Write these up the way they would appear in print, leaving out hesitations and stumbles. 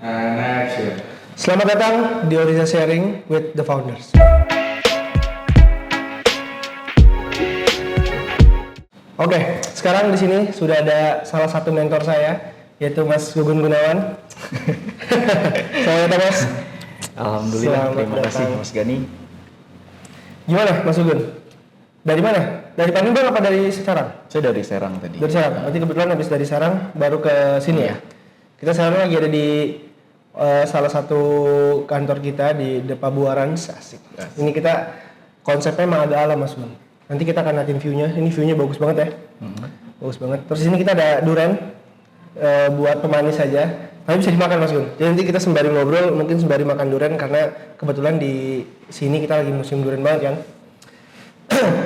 Next ya. Selamat datang di Oriza Sharing with the Founders. Oke, sekarang di sini sudah ada salah satu mentor saya, yaitu Mas Gugun Gunawan. Selamat datang, Mas. Alhamdulillah, Selamat terima kasih datang. Mas Gani. Gimana, Mas Gugun? Dari mana? Dari Palembang apa dari Serang? Saya dari Serang tadi. Dari Serang. Berarti kebetulan habis dari Serang baru ke sini ya. Kita sekarang lagi ada di salah satu kantor kita di Depabuaran, asik. Ini kita konsepnya emang agak alam, Mas Gugun. Nanti kita akan liatin view-nya. Ini view-nya bagus banget ya. Bagus banget. Terus di sini kita ada durian buat pemanis saja. Tapi bisa dimakan, Mas Gun. Jadi nanti kita sembari ngobrol, mungkin sembari makan durian karena kebetulan di sini kita lagi musim durian banget kan.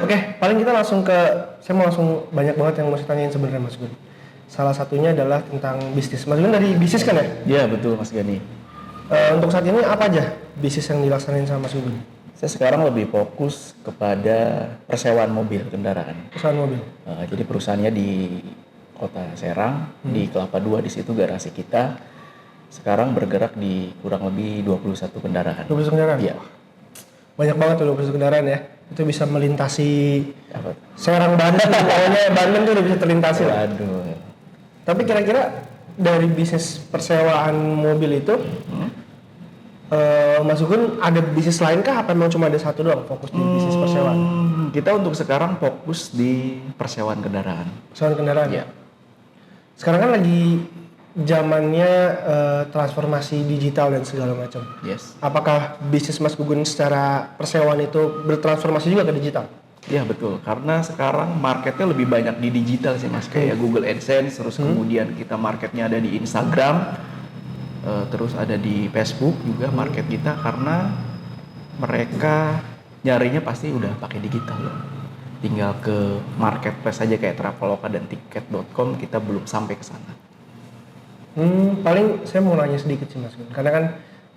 Oke, paling kita langsung saya mau langsung banyak banget yang mau saya tanyain sebenarnya, Mas Gun. Salah satunya adalah tentang bisnis. Mas Gun dari bisnis kan ya? Iya betul Mas Gani. Untuk saat ini apa aja bisnis yang dilaksanain sama Mas Gun? Saya sekarang lebih fokus kepada persewaan mobil kendaraan. Perusahaan mobil. Jadi perusahaannya di Kota Serang, di Kelapa II, di situ garasi kita. Sekarang bergerak di kurang lebih 21 kendaraan. 21 kendaraan? Iya. Banyak banget tuh 21 kendaraan ya. Itu bisa melintasi Apa? Serang Banten, pokoknya Banten tuh udah bisa terlintasi lah. Waduh. Tapi kira-kira dari bisnis persewaan mobil itu, Mas Gun ada bisnis lain kah? Apa memang cuma ada satu doang fokus di bisnis persewaan? Kita untuk sekarang fokus di persewaan kendaraan. Persewaan kendaraan? Iya. Sekarang kan lagi zamannya transformasi digital dan segala macam. Yes. Apakah bisnis Mas Gugun secara persewaan itu bertransformasi juga ke digital? Iya betul, karena sekarang marketnya lebih banyak di digital sih Mas, kayak Google AdSense, terus kemudian kita marketnya ada di Instagram, terus ada di Facebook juga market kita, karena mereka nyarinya pasti udah pakai digital loh. Tinggal ke marketplace aja kayak Traveloka dan Tiket.com, kita belum sampai ke sana. Paling saya mau nanya sedikit sih Mas Gun, karena kan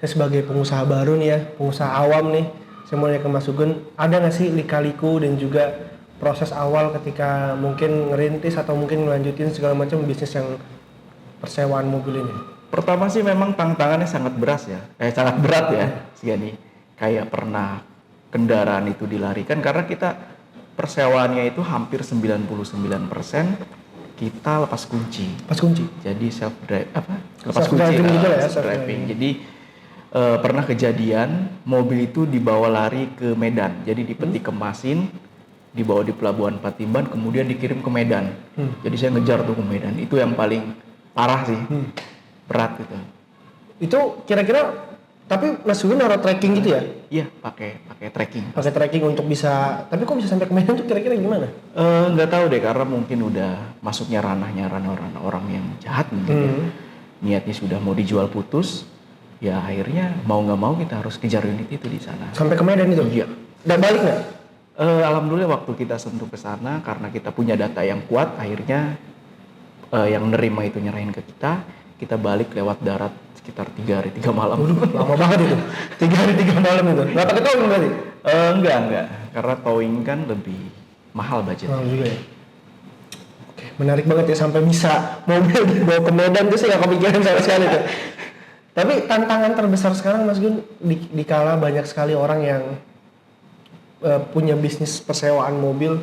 saya sebagai pengusaha baru nih ya, pengusaha awam nih, saya mau nanya ke Mas Gun, ada nggak sih lika-liku dan juga proses awal ketika mungkin ngerintis atau mungkin ngelanjutin segala macam bisnis yang persewaan mobil ini? Pertama sih memang tantangannya sangat berat ya, Gani. Kayak pernah kendaraan itu dilarikan karena kita persewaannya itu hampir 99% kita lepas kunci. Pas kunci? Jadi self drive Lepas kunci gitu lah ya, self driving. Jadi pernah kejadian mobil itu dibawa lari ke Medan. Jadi dipeti kemasin, dibawa di Pelabuhan Patimban, kemudian dikirim ke Medan. Jadi saya ngejar tuh ke Medan. Itu yang paling parah sih, berat gitu. Itu kira-kira, tapi Mas Gun naruh tracking gitu ya? Iya, pakai tracking. Pakai tracking untuk bisa, tapi kok bisa sampai ke Medan tuh kira-kira gimana? Nggak tahu deh, karena mungkin udah masuknya ranahnya orang yang jahat mungkin ya. Niatnya sudah mau dijual putus, ya akhirnya mau nggak mau kita harus kejar unit itu di sana. Sampai ke Medan itu? Iya. Dan balik nggak? Alhamdulillah waktu kita sentuh ke sana, karena kita punya data yang kuat, akhirnya yang nerima itu nyerahin ke kita balik lewat darat sekitar 3 hari 3 malam. Lama banget itu, 3 hari 3 malam itu. Nggak pakai towing berarti? Enggak, karena towing kan lebih mahal budgetnya. Mahal juga ya. Oke, menarik banget ya sampai bisa mobil dibawa ke Medan tuh saya nggak kepikiran sama sekali tuh. Tapi tantangan terbesar sekarang Mas Gun, dikala banyak sekali orang yang punya bisnis persewaan mobil,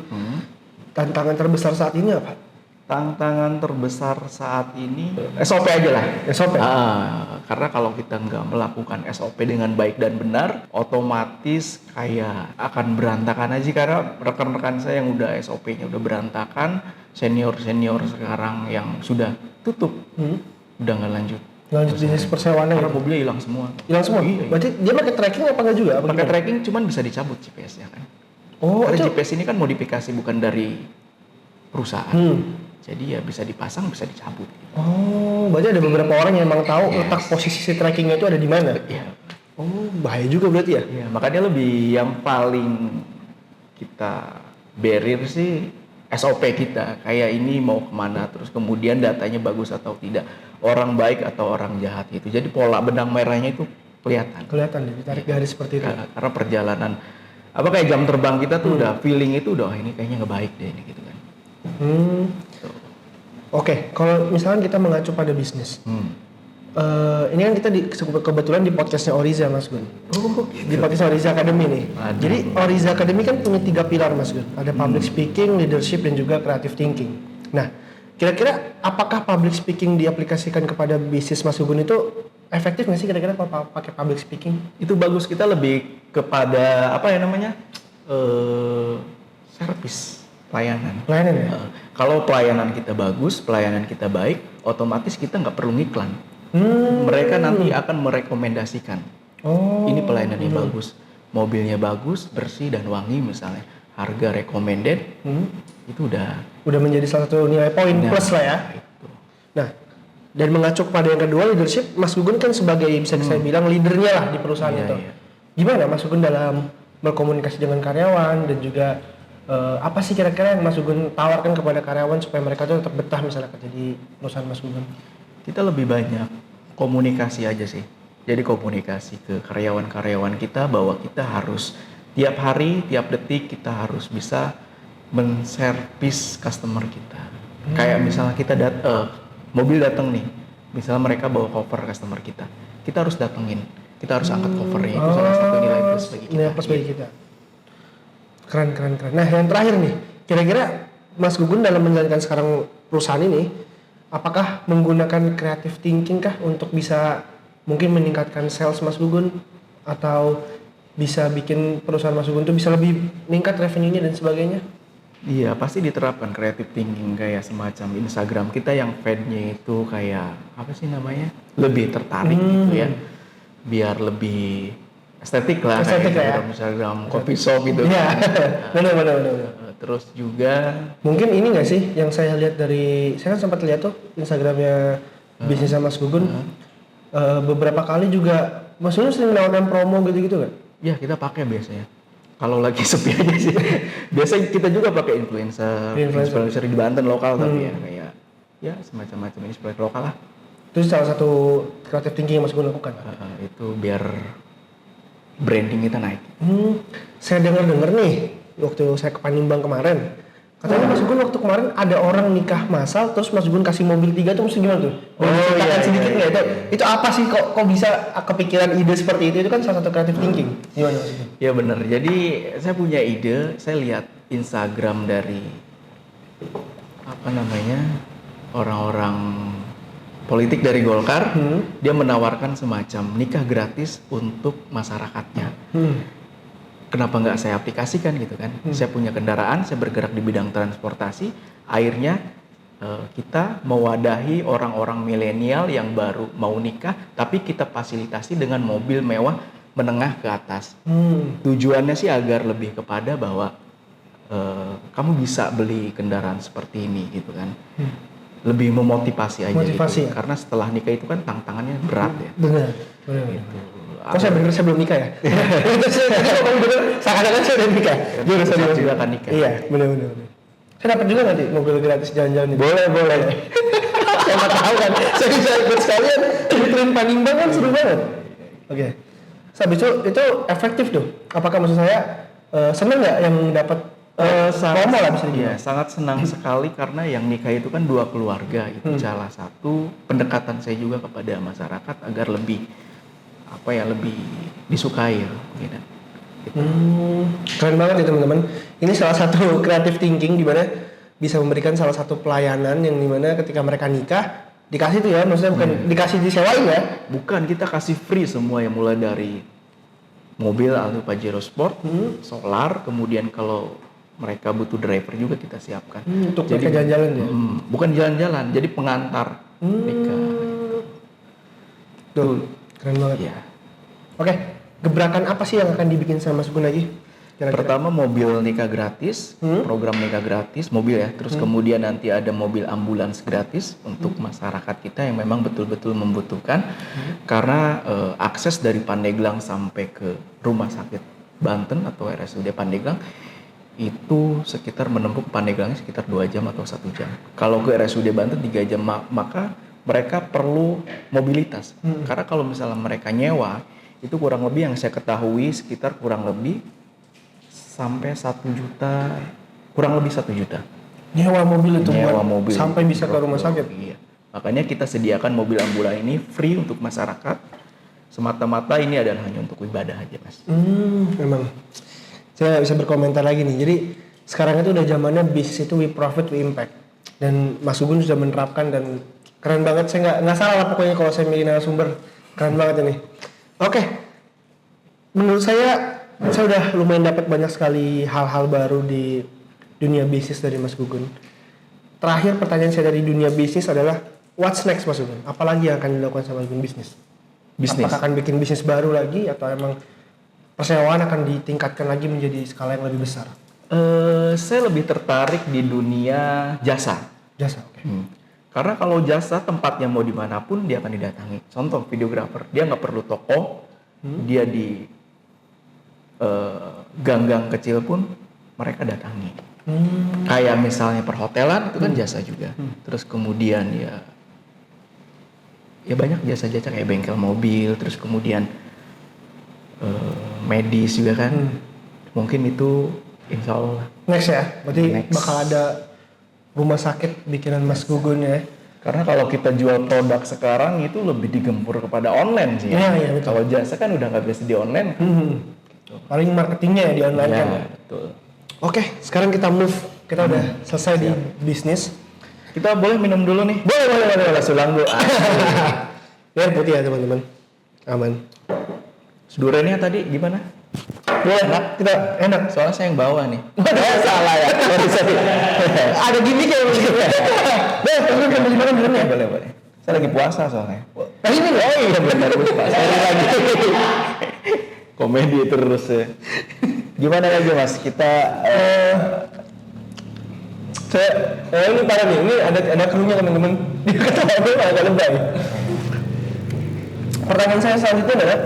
tantangan terbesar saat ini apa? Tantangan terbesar saat ini SOP aja lah. SOP? Karena kalau kita nggak melakukan SOP dengan baik dan benar, otomatis kayak akan berantakan aja. Karena rekan-rekan saya yang udah SOP-nya udah berantakan, senior-senior sekarang yang sudah tutup, udah nggak lanjut. Lanjut bisnis persewaannya Karena gitu? mobilnya hilang semua. Hilang semua? Iya. Berarti dia pakai tracking apa enggak juga? Pakai tracking cuman bisa dicabut GPS-nya kan. Oh, Karena itu? GPS ini kan modifikasi bukan dari perusahaan. Jadi ya bisa dipasang, bisa dicabut. Oh, berarti ada beberapa orang yang emang tahu letak posisi si trackingnya itu ada di mana? Iya. Oh, bahaya juga berarti ya? Iya, makanya lebih yang paling kita barrier sih SOP kita. Kayak ini mau kemana, terus kemudian datanya bagus atau tidak. Orang baik atau orang jahat itu. Jadi pola benang merahnya itu kelihatan. Kelihatan ditarik garis seperti itu. Karena perjalanan kayak jam terbang kita tuh udah feeling itu udah ini kayaknya nggak baik deh ini gitu kan. Oke, kalau misalnya kita mengacu pada bisnis, ini kan kita kebetulan di podcastnya Oriza Mas Gun. Oh, Di podcast Oriza Academy nih. Aduh. Jadi Oriza Academy kan punya 3 pilar Mas Gun. Ada public speaking, leadership dan juga creative thinking. Nah, kira-kira apakah public speaking diaplikasikan kepada bisnis Mas Gun itu efektif nggak sih kira-kira kalau pakai public speaking? Itu bagus, kita lebih kepada apa ya namanya? Service, pelayanan. Pelayanan ya? Kalau pelayanan kita bagus, pelayanan kita baik, otomatis kita nggak perlu ngiklan. Mereka nanti akan merekomendasikan. Oh. Ini pelayanannya bagus, mobilnya bagus, bersih dan wangi misalnya. Harga recommended, itu udah menjadi salah satu nilai poin plus lah ya. Itu. Nah, dan mengacu pada yang kedua leadership, Mas Gugun kan sebagai bisa saya bilang leadernya lah di perusahaan Iya, itu. iya. Gimana Mas Gugun dalam berkomunikasi dengan karyawan dan juga apa sih kira-kira yang Mas Gugun tawarkan kepada karyawan supaya mereka tuh tetap betah misalnya kerja di perusahaan Mas Gugun? Kita lebih banyak komunikasi aja sih. Jadi komunikasi ke karyawan-karyawan kita bahwa kita harus tiap hari, tiap detik kita harus bisa menservis customer kita. Kayak misalnya kita mobil datang nih, misalnya mereka bawa cover customer kita harus datengin, kita harus angkat covernya, itu salah satu nilai plus bagi kita. Nilai plus bagi kita. Keren. Nah, yang terakhir nih, kira-kira Mas Gugun dalam menjalankan sekarang perusahaan ini, apakah menggunakan creative thinking kah untuk bisa mungkin meningkatkan sales Mas Gugun atau bisa bikin perusahaan Mas Gugun tuh bisa lebih meningkat revenue-nya dan sebagainya? Iya, pasti diterapkan creative thinking kayak semacam Instagram kita yang feed-nya itu kayak apa sih namanya? Lebih tertarik gitu ya. Biar lebih estetik lah Estetik kayak ya. Instagram coffee shop gitu. Iya, benar. Terus juga Mungkin ini nggak sih yang saya lihat saya kan sempat lihat tuh Instagramnya bisnis Mas Gugun. Beberapa kali juga Mas Gugun sering menawarkan promo gitu-gitu kan? ya kita pakai biasanya. Kalau lagi sepi aja sih. Biasanya kita juga pakai influencer di Banten lokal tapi ya kayak ya semacam-macam influencer lokal lah. Itu salah satu creative thinking yang Mas Gugun lakukan. Itu biar branding kita naik. Saya dengar nih waktu saya ke Panimbang kemarin, katanya Mas Gugun waktu kemarin ada orang nikah massal terus Mas Gugun kasih mobil 3 tuh mesti gimana tuh? Ceritakan sedikit nggak itu? Itu apa sih kok bisa kepikiran ide seperti itu? Itu kan salah satu creative thinking. Gimana Mas Gugun? Ya benar. Jadi saya punya ide, saya lihat Instagram dari orang-orang politik dari Golkar, dia menawarkan semacam nikah gratis untuk masyarakatnya. Kenapa nggak saya aplikasikan gitu kan? Saya punya kendaraan, saya bergerak di bidang transportasi, akhirnya kita mewadahi orang-orang milenial yang baru mau nikah, tapi kita fasilitasi dengan mobil mewah menengah ke atas. Tujuannya sih agar lebih kepada bahwa kamu bisa beli kendaraan seperti ini gitu kan. Lebih memotivasi aja gitu. Karena setelah nikah itu kan tantangannya berat ya. Benar. Gitu. Kok saya bener saya belum nikah ya? Seakan-akan saya udah nikah. Saya juga akan nikah. Iya, benar. Saya dapat juga nanti mobil gratis jalan-jalan itu. Boleh. Saya mau tahu kan. Saya bisa ikut sekalian. Trip Panimbang kan seru banget. Oke. Habis itu efektif tuh. Apakah maksud saya seneng nggak yang dapat promo lah bisa dibilang? Iya, sangat senang sekali karena yang nikah itu kan 2 keluarga. Itu salah satu pendekatan saya juga kepada masyarakat agar lebih lebih disukai gitu. Keren banget ya teman-teman. Ini salah satu creative thinking di mana bisa memberikan salah satu pelayanan yang dimana ketika mereka nikah dikasih tuh ya, maksudnya bukan dikasih disewain ya? Bukan, kita kasih free semua yang mulai dari mobil atau Pajero Sport, solar, kemudian kalau mereka butuh driver juga kita siapkan. Untuk mereka jalan-jalan ya? Bukan jalan-jalan, jadi pengantar nikah. Tuh, keren banget. Ya. Oke, gebrakan apa sih yang akan dibikin sama Mas Gugun lagi? Kira-kira? Pertama mobil nikah gratis, program nikah gratis, mobil ya. Terus kemudian nanti ada mobil ambulans gratis untuk masyarakat kita yang memang betul-betul membutuhkan. Karena akses dari Pandeglang sampai ke rumah sakit Banten atau RSUD Pandeglang itu sekitar menempuh Pandeglangnya sekitar 2 jam atau 1 jam. Kalau ke RSUD Banten 3 jam, maka mereka perlu mobilitas. Karena kalau misalnya mereka nyewa, itu kurang lebih yang saya ketahui sekitar kurang lebih sampai 1 juta, kurang lebih 1 juta. Nyewa mobil itu Nyewa buat mobil sampai bisa ke rumah sakit? Iya. Makanya kita sediakan mobil ambulan ini free untuk masyarakat. Semata-mata ini adalah hanya untuk ibadah aja, Mas. Memang. Saya nggak bisa berkomentar lagi nih. Jadi sekarang itu udah zamannya bisnis itu we profit, we impact. Dan Mas Gugun sudah menerapkan dan keren banget. Saya nggak salah lah pokoknya kalau saya milih narasumber. Keren banget ini. Oke. Menurut saya udah lumayan dapat banyak sekali hal-hal baru di dunia bisnis dari Mas Gugun. Terakhir pertanyaan saya dari dunia bisnis adalah what's next, Mas Gugun? Apalagi yang akan dilakukan sama Mas Gugun bisnis? Apakah akan bikin bisnis baru lagi atau emang persewaan akan ditingkatkan lagi menjadi skala yang lebih besar? Saya lebih tertarik di dunia jasa. Jasa, oke. Karena kalau jasa tempatnya mau dimanapun dia akan didatangi. Contoh videografer, dia nggak perlu toko, dia di gang-gang kecil pun mereka datangi. Kayak misalnya perhotelan itu kan jasa juga. Terus kemudian ya banyak jasa-jasa kayak bengkel mobil, terus kemudian medis juga kan. Mungkin itu insya Allah Next ya, berarti Next. bakal ada rumah sakit bikinan Mas Gugun ya. karena kalau kita jual produk sekarang itu lebih digempur kepada online sih ya. Iya, betul. Kalau jasa kan udah nggak bisa di online. Paling marketingnya ya di online kan. Ya, betul. Oke, sekarang kita move. Kita udah selesai di bisnis. Kita boleh minum dulu nih. Boleh. Sulang dulu. Air putih ya teman-teman. Aman. Duriannya tadi gimana? Boleh, kita enak. Soalnya saya yang bawa nih. Salah ya. Sorry. Ada gimmick ya begitu. Boleh, kita beli makan dulu ya. Boleh. Saya lagi puasa soalnya. Nah ini loh. Iya benar lupa. Sorry lagi. Komedi terus ya. Gimana lagi Mas? Kita Ini parah nih. Ini ada krunya teman-teman. Dia ketawa agak lebay. Pertanyaan saya selanjutnya adalah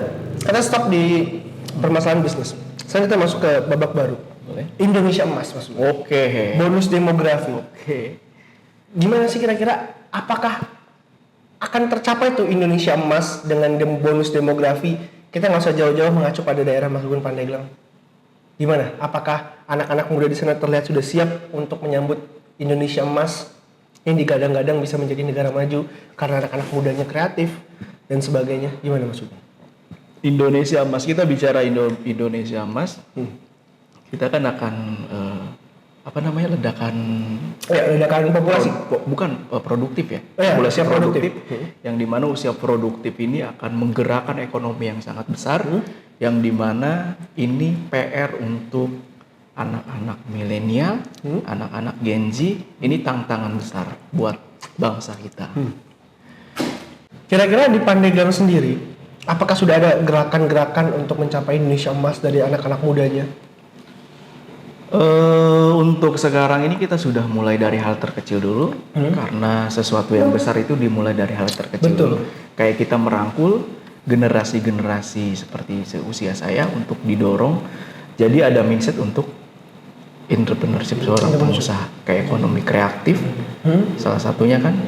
kita stop di permasalahan bisnis. Sekarang kita masuk ke babak baru. boleh. Indonesia Emas, Mas. Oke. Bonus demografi. Oke. Gimana sih kira-kira? Apakah akan tercapai tuh Indonesia Emas dengan bonus demografi? Kita nggak usah jauh-jauh mengacu pada daerah Mas Gugun Pandeglang. Gimana? Apakah anak-anak muda di sana terlihat sudah siap untuk menyambut Indonesia Emas yang digadang-gadang bisa menjadi negara maju karena anak-anak mudanya kreatif dan sebagainya? Gimana Mas Gugun? Indonesia Emas, kita bicara Indonesia Emas, kita kan akan ledakan Ledakan populasi. bukan produktif ya, Iya, populasi usia produktif. yang dimana usia produktif ini akan menggerakkan ekonomi yang sangat besar, yang dimana ini PR untuk anak-anak milenial, anak-anak Gen Z, ini tantangan besar buat bangsa kita. Kira-kira di Pandeglang sendiri, apakah sudah ada gerakan-gerakan untuk mencapai Indonesia Emas dari anak-anak mudanya? Untuk sekarang ini kita sudah mulai dari hal terkecil dulu, karena sesuatu yang besar itu dimulai dari hal terkecil Betul. dulu. Kayak kita merangkul generasi-generasi seperti seusia saya untuk didorong. Jadi ada mindset untuk entrepreneurship seorang pengusaha, kayak ekonomi kreatif, salah satunya kan.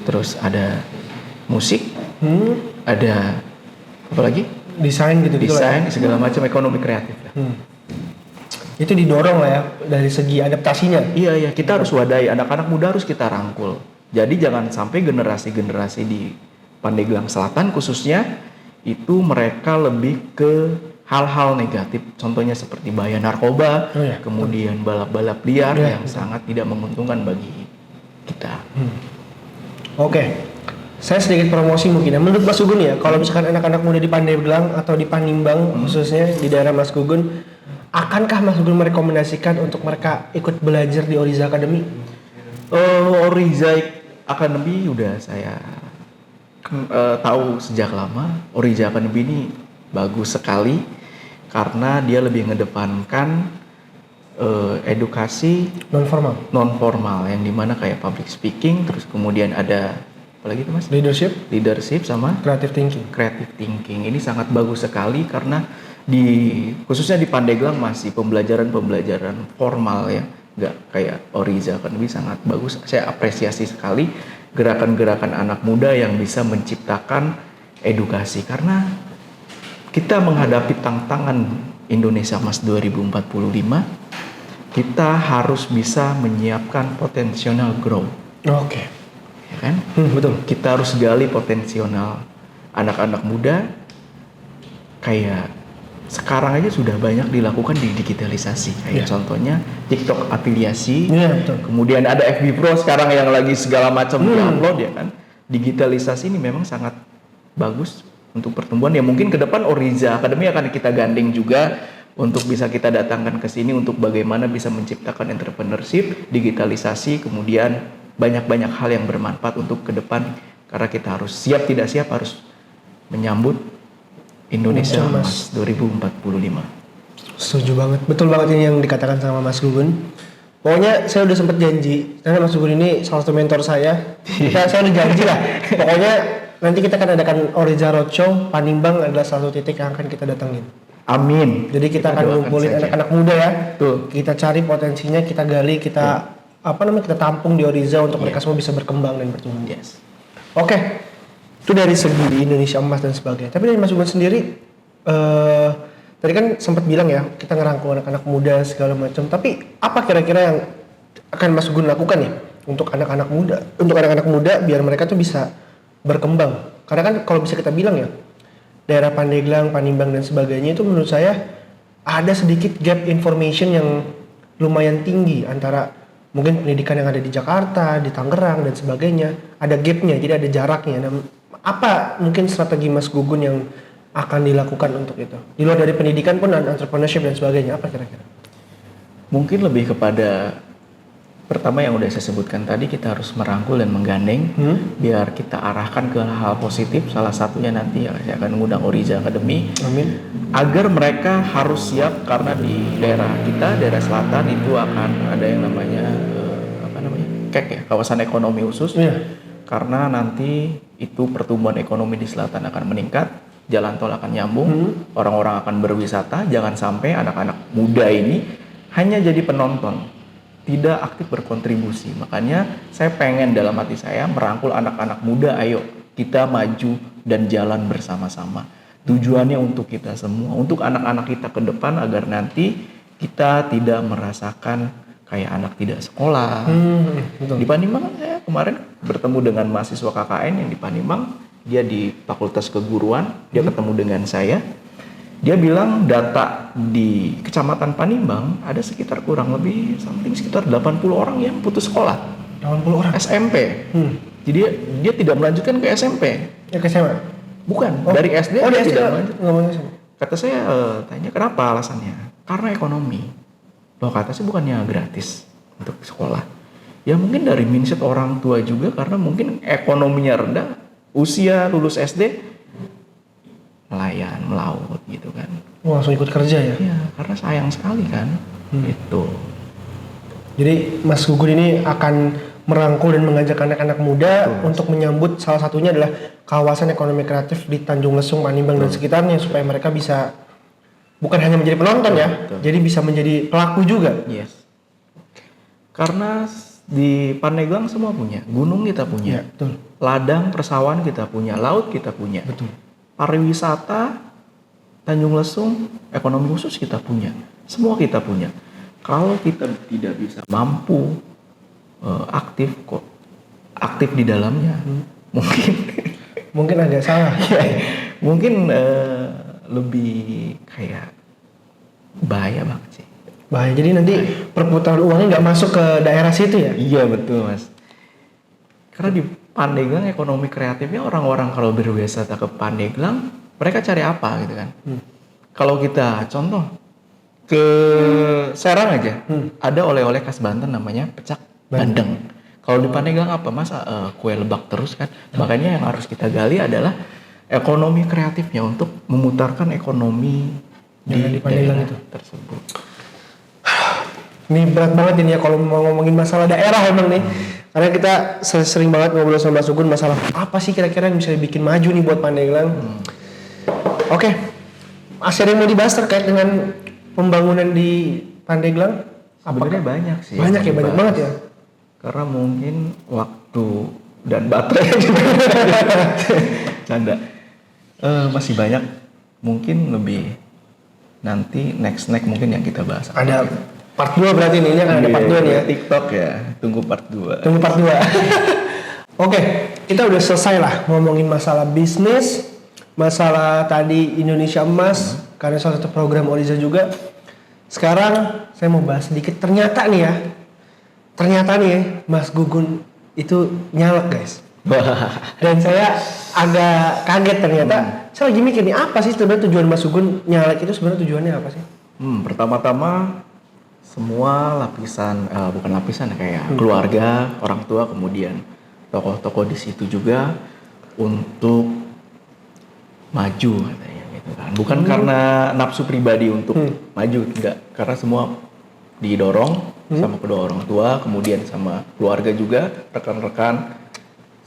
Terus ada musik, ada apa lagi? Desain gitu-gitu lah ya. Desain segala macam ekonomi kreatif. Itu didorong lah ya dari segi adaptasinya. Iya, kita harus wadai, anak-anak muda harus kita rangkul. Jadi jangan sampai generasi-generasi di Pandeglang Selatan khususnya itu mereka lebih ke hal-hal negatif. Contohnya seperti bahaya narkoba, kemudian balap-balap liar yang sangat tidak menguntungkan bagi kita. Oke. Saya sedikit promosi mungkin ya. Menurut Mas Gugun ya, kalau misalkan anak-anak muda di Pandeglang atau di Panimbang khususnya di daerah Mas Gugun, akankah Mas Gugun merekomendasikan untuk mereka ikut belajar di Oriza Academy? Oriza Academy udah saya tahu sejak lama. Oriza Academy ini bagus sekali karena dia lebih mengedepankan edukasi non formal yang dimana kayak public speaking, terus kemudian ada apa lagi itu Mas? Leadership sama Creative thinking. Ini sangat bagus sekali karena khususnya di Pandeglang masih pembelajaran formal ya, nggak kayak Oriza Academy, sangat bagus. Saya apresiasi sekali gerakan-gerakan anak muda yang bisa menciptakan edukasi, karena kita menghadapi tantangan Indonesia Emas 2045, kita harus bisa menyiapkan potensial growth. Oke. ya kan? Betul. Kita harus gali potensial anak-anak muda. Kayak sekarang aja sudah banyak dilakukan di digitalisasi. Kayak contohnya TikTok afiliasi, Betul. kemudian ada FB Pro sekarang yang lagi segala macam diupload ya kan. Digitalisasi ini memang sangat bagus untuk pertumbuhan. Ya mungkin ke depan Oriza Academy akan kita gandeng juga untuk bisa kita datangkan ke sini untuk bagaimana bisa menciptakan entrepreneurship, digitalisasi, kemudian banyak-banyak hal yang bermanfaat untuk ke depan. Karena kita harus siap tidak siap harus menyambut Indonesia Emas 2045. Setuju banget, betul banget ini yang dikatakan sama Mas Gugun. Pokoknya saya udah sempat janji, karena Mas Gugun ini salah satu mentor saya. Saya udah janji lah. Pokoknya nanti kita akan adakan Oriza Roadshow, Panimbang adalah salah satu titik yang akan kita datangin. Amin. Jadi kita akan ngumpulin anak-anak muda ya. Tuh. Kita cari potensinya, kita gali, kita kita tampung di Oriza untuk mereka semua bisa berkembang dan bertumbuh. Yes. Oke. Itu dari segi Indonesia Emas dan sebagainya. Tapi dari Mas Gugun sendiri, tadi kan sempat bilang ya, kita ngerangkul anak-anak muda segala macam. Tapi apa kira-kira yang akan Mas Gugun lakukan ya untuk anak-anak muda? Untuk anak-anak muda biar mereka tuh bisa berkembang. Karena kan kalau bisa kita bilang ya, daerah Pandeglang, Panimbang dan sebagainya itu menurut saya ada sedikit gap information yang lumayan tinggi antara mungkin pendidikan yang ada di Jakarta, di Tangerang dan sebagainya. Ada gapnya, jadi ada jaraknya. Dan apa mungkin strategi Mas Gugun yang akan dilakukan untuk itu? Di luar dari pendidikan pun ada entrepreneurship dan sebagainya. Apa kira-kira? Mungkin lebih kepada pertama yang udah saya sebutkan tadi, kita harus merangkul dan menggandeng biar kita arahkan ke hal positif. Salah satunya nanti ya saya akan mengundang Oriza Academy. Amin. Agar mereka harus siap karena di daerah kita, daerah selatan itu akan ada yang namanya KEK ya, kawasan ekonomi khusus. Karena nanti itu pertumbuhan ekonomi di selatan akan meningkat, jalan tol akan nyambung, orang-orang akan berwisata. Jangan sampai anak-anak muda ini hanya jadi penonton, tidak aktif berkontribusi. Makanya saya pengen dalam hati saya merangkul anak-anak muda, ayo kita maju dan jalan bersama-sama. Tujuannya untuk kita semua, untuk anak-anak kita ke depan agar nanti kita tidak merasakan kayak anak tidak sekolah. Di Panimbang saya kemarin bertemu dengan mahasiswa KKN yang di Panimbang, dia di Fakultas Keguruan, dia ketemu dengan saya. Dia bilang data di Kecamatan Panimbang ada sekitar kurang lebih sekitar 80 orang yang putus sekolah. 80 orang? SMP. Jadi dia tidak melanjutkan ke SMP. Ya ke SMA? Bukan, dari SD dia tidak melanjutkan. Kata saya tanya kenapa alasannya? Karena ekonomi. Loh kata saya bukannya gratis untuk sekolah. Ya mungkin dari mindset orang tua juga karena mungkin ekonominya rendah, usia lulus SD nelayan, melaut gitu kan. Langsung ikut kerja ya? Iya, karena sayang sekali kan. Itu. Jadi Mas Gugun ini akan merangkul dan mengajak anak-anak muda untuk menyambut salah satunya adalah kawasan ekonomi kreatif di Tanjung Lesung, Panimbang dan sekitarnya supaya mereka bisa bukan hanya menjadi penonton ya, jadi bisa menjadi pelaku juga. Yes. Karena di Pandeglang semua punya, gunung kita punya, ladang persawahan kita punya, laut kita punya, pariwisata, Tanjung Lesung, ekonomi khusus kita punya, semua kita punya. Kalau kita tidak bisa mampu aktif di dalamnya, mungkin agak salah. Mungkin lebih kayak bahaya banget sih. Bahaya. Jadi nanti perputaran uangnya nggak masuk ke daerah situ ya? Iya betul mas. Karena di Pandeglang ekonomi kreatifnya orang-orang kalau berwisata ke Pandeglang mereka cari apa gitu kan? Kalau kita contoh ke Serang aja, ada oleh-oleh khas Banten namanya pecak bandeng. Kalau di Pandeglang apa masa kue lebak terus kan? Makanya yang harus kita gali adalah ekonomi kreatifnya untuk memutarkan ekonomi di Pandeglang itu tersebut. Ini berat banget ini ya kalau mau ngomongin masalah daerah emang nih. Karena kita sering banget ngobrol sama Mas Gugun masalah apa sih kira-kira yang bisa dibikin maju nih buat Pandeglang. Oke. Masih ada yang mau dibahas terkait dengan pembangunan di Pandeglang? Sebenarnya banyak sih. Banyak ya, banyak banget ya. Karena mungkin waktu dan baterai juga. Canda. Masih banyak. Mungkin lebih nanti next mungkin yang kita bahas. Ada part 2 berarti ini kan ada part 2 nih ya. TikTok ya. Tunggu part 2. Tunggu part 2. Oke, kita udah selesai lah ngomongin masalah bisnis, masalah tadi Indonesia Emas, karena salah satu program Oriza juga. Sekarang saya mau bahas sedikit. Ternyata nih ya, Mas Gugun itu nyalek guys. Dan saya agak kaget ternyata. Saya lagi mikir nih, apa sih sebenarnya tujuan Mas Gugun nyalek itu sebenarnya tujuannya apa sih? Pertama-tama semua lapisan, bukan lapisan kayak keluarga, orang tua, kemudian tokoh-tokoh di situ juga untuk maju katanya gitu kan. Bukan karena nafsu pribadi untuk maju, enggak, karena semua didorong sama kedua orang tua, kemudian sama keluarga juga, rekan-rekan,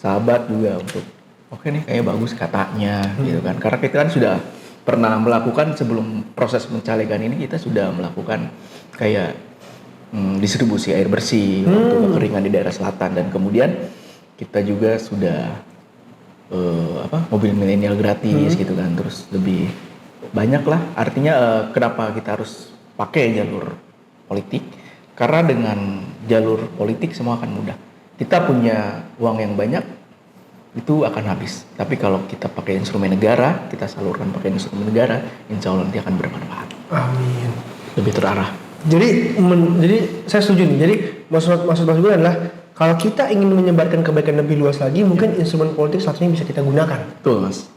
sahabat juga untuk oke nih kayak bagus katanya gitu kan. Karena kita kan sudah pernah melakukan sebelum proses pencalekan ini, kita sudah melakukan kayak distribusi air bersih untuk kekeringan di daerah selatan, dan kemudian kita juga sudah mobil milenial gratis gitu kan, terus lebih banyak lah. Artinya kenapa kita harus pakai jalur politik? Karena dengan jalur politik semua akan mudah. Kita punya uang yang banyak itu akan habis. Tapi kalau kita pakai instrumen negara, kita salurkan pakai instrumen negara, insya Allah nanti akan bermanfaat. Amin. Lebih terarah. Jadi saya setuju nih. Jadi maksud Mas gue adalah kalau kita ingin menyebarkan kebaikan lebih luas lagi, mungkin instrumen politik satunya bisa kita gunakan. Betul Mas.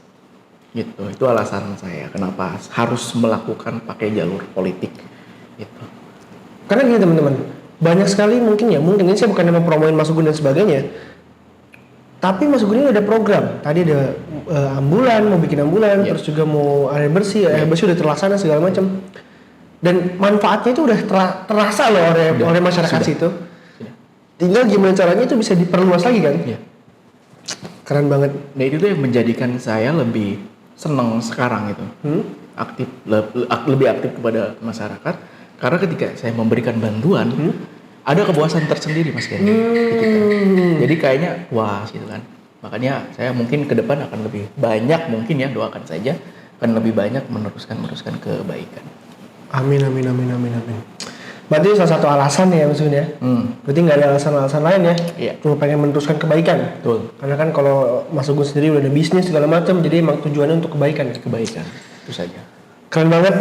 Gitu. Itu alasan saya kenapa harus melakukan pakai jalur politik. Gitu. Karena gini teman-teman, banyak sekali mungkin ini saya bukan mau promoin Mas Gugun dan sebagainya. Tapi Mas Gugun ini ada program. Tadi ada ambulan, mau bikin ambulan, terus juga mau air bersih udah terlaksana segala macam. Dan manfaatnya itu udah terasa loh oleh masyarakat situ. Tinggal gimana caranya itu bisa diperluas lagi kan? Iya. Keren banget. Nah itu tuh yang menjadikan saya lebih seneng sekarang itu. Lebih aktif kepada masyarakat. Karena ketika saya memberikan bantuan, ada kepuasan tersendiri Mas Ken. Jadi kayaknya puas gitu kan. Makanya saya mungkin ke depan akan lebih banyak, mungkin ya, doakan saja, akan lebih banyak meneruskan kebaikan. Amin. Berarti salah satu alasan ya maksudnya. Berarti nggak ada alasan-alasan lain ya. Iya. Cuma pengen meneruskan kebaikan. Betul. Karena kan kalau Mas Gugun sendiri udah ada bisnis segala macam, jadi emang tujuannya untuk kebaikan ya. Kebaikan, itu saja. Keren banget.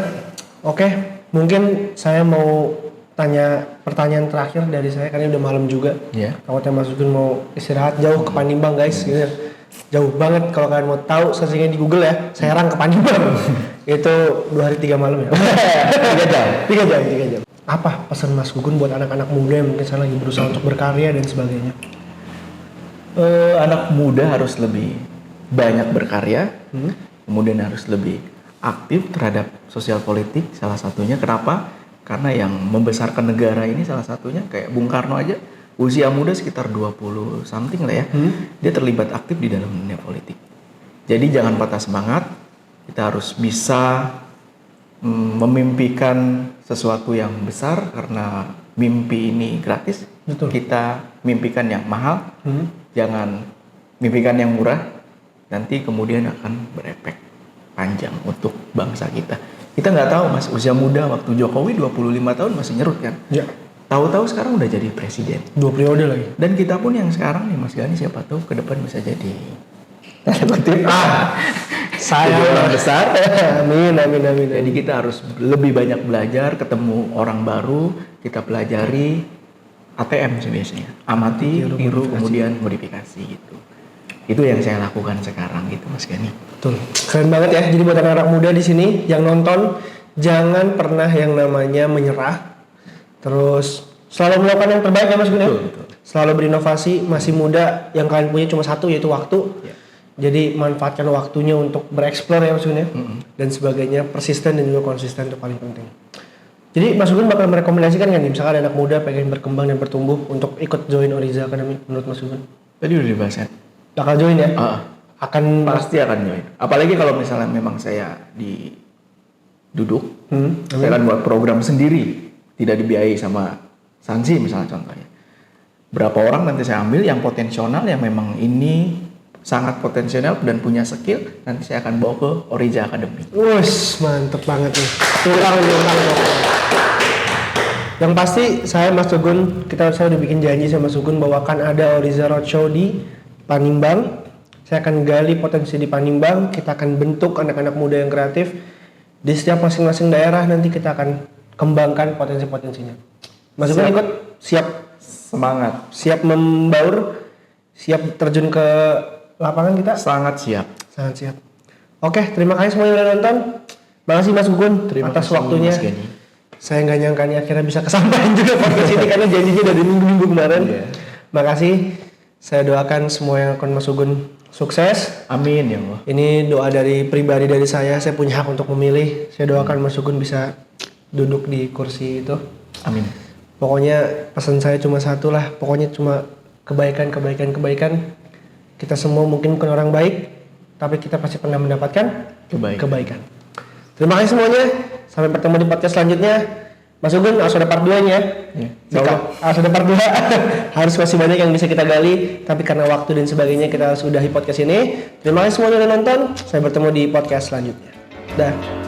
Oke, mungkin saya mau tanya pertanyaan terakhir dari saya karena udah malam juga. Iya. Takutnya Mas Gugun mau istirahat jauh ke Panimbang guys, gitu. Jauh banget. Kalau kalian mau tahu, searchingnya di Google ya, Serang ke Panimbang. Itu 2 hari 3 malam ya. 3 jam. Apa pesan Mas Gugun buat anak-anak muda yang mungkin sekarang lagi berusaha untuk berkarya dan sebagainya? Anak muda harus lebih banyak berkarya, kemudian harus lebih aktif terhadap sosial politik, salah satunya. Kenapa? Karena yang membesarkan negara ini salah satunya kayak Bung Karno aja, usia muda sekitar 20 something lah ya, dia terlibat aktif di dalam dunia politik. Jadi jangan patah semangat, kita harus bisa memimpikan sesuatu yang besar, karena mimpi ini gratis. Betul. Kita mimpikan yang mahal, jangan mimpikan yang murah, nanti kemudian akan berefek panjang untuk bangsa kita. Kita nggak tahu Mas, usia muda waktu Jokowi 25 tahun masih nyerut kan? Ya. Tahu-tahu sekarang udah jadi presiden. 2 periode lagi. Dan kita pun yang sekarang nih Mas Gani, siapa tahu ke depan bisa jadi saya orang besar. Amin. Jadi kita harus lebih banyak belajar, ketemu orang baru, kita pelajari. ATM sih biasanya, amati, tiru, kemudian modifikasi gitu. Itu yang saya lakukan sekarang gitu Mas Gani. Betul, keren banget ya. Jadi buat anak-anak muda di sini yang nonton, jangan pernah yang namanya menyerah. Terus selalu melakukan yang terbaik ya Mas Gun ya. Selalu berinovasi. Masih muda, yang kalian punya cuma satu, yaitu waktu. Ya. Jadi manfaatkan waktunya untuk bereksplor ya Mas Gun ya. Dan sebagainya, persisten dan juga konsisten itu paling penting. Jadi Mas Gun bakal merekomendasikan kan nih, misalkan anak muda pengen berkembang dan bertumbuh untuk ikut join Oriza Academy menurut Mas Gun? Tadi udah dibahas ya. Bakal join ya? Pasti akan join. Apalagi kalau misalnya memang saya duduk, saya akan buat program sendiri, tidak dibiayai sama Sansi misalnya contohnya. Berapa orang nanti saya ambil yang potensial, yang memang ini sangat potensial dan punya skill, nanti saya akan bawa ke Oriza Academy. Wes, mantep banget nih. Tulang. Yang pasti saya Mas Sugun, saya udah bikin janji sama Mas Sugun bahwa akan ada Oriza Roadshow di Panimbang. Saya akan gali potensi di Panimbang, kita akan bentuk anak-anak muda yang kreatif. Di setiap masing-masing daerah nanti kita akan kembangkan potensi-potensinya. Mas Sugeng ikut? Siap? Semangat. Siap membaur? Siap terjun ke lapangan kita? Sangat siap. Sangat siap. Oke, terima kasih semuanya udah nonton. Makasih Mas Gugun atas kasih, waktunya. Mas Gani. Saya nggak nyangka nih akhirnya bisa kesampaian juga podcast ini karena janjinya dari minggu-minggu kemarin. Iya. Makasih. Saya doakan semua yang akan Mas Gugun sukses. Amin ya Allah. Ini doa dari pribadi dari saya punya hak untuk memilih. Saya doakan Mas Gugun bisa duduk di kursi itu. Amin. Pokoknya pesan saya cuma satu lah. Pokoknya cuma kebaikan. Kita semua mungkin bukan orang baik, tapi kita pasti pernah mendapatkan kebaikan. Terima kasih semuanya. Sampai bertemu di podcast selanjutnya. Mas Gugun harus ada part 2-nya. Ya. Harus ada part 2. Harus masih banyak yang bisa kita gali, tapi karena waktu dan sebagainya kita sudahi podcast ini. Terima kasih semuanya udah nonton. Saya bertemu di podcast selanjutnya. Dah.